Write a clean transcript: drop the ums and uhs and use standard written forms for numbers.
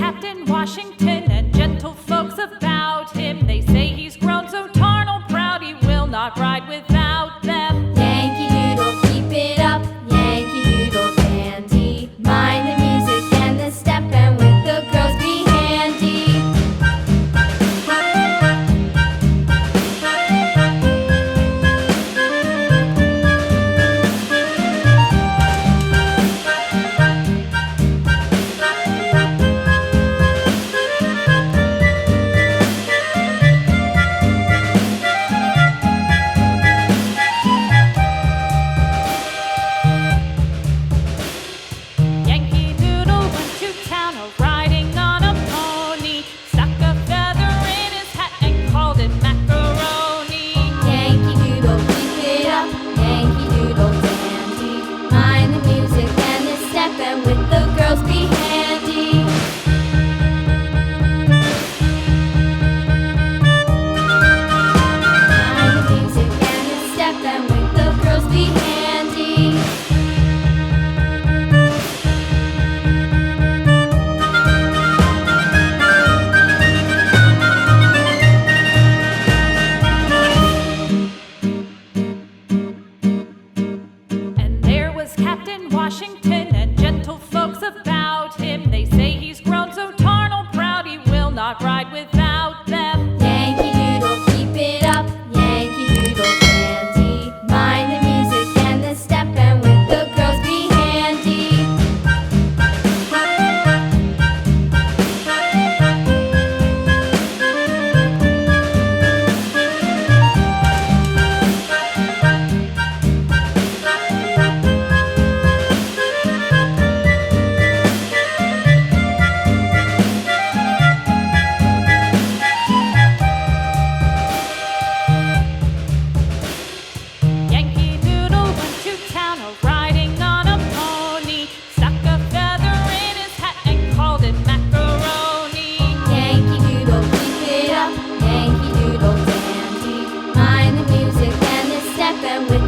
Captain Washington, and gentle folks about him. They say he's grown so tarnal proud he will not ride without them. Yankee Doodle, keep it up, Yankee Doodle dandy. Mind the music and the step, and with the girls be handy. Yankee Doodle went to town riding on a pony, stuck a feather in his hat and called it macaroni. Yankee Doodle, keep it up, Yankee Doodle dandy. Mind the music and the step, and with the girls be handy. Mind the music and the step, and with the girls be handy. And there was Captain Washington, and gentle folks about him. They say he's grown so tarnal proud he will not ride without them. Yankee Doodle, keep it up, Yankee Doodle dandy. Mind the music and the step, and with the girls be handy. Yankee Doodle went to town riding on a pony, stuck a feather in his hat and called it macaroni. Yankee Doodle, keep it up, Yankee Doodle dandy. Mind the music and the step, and with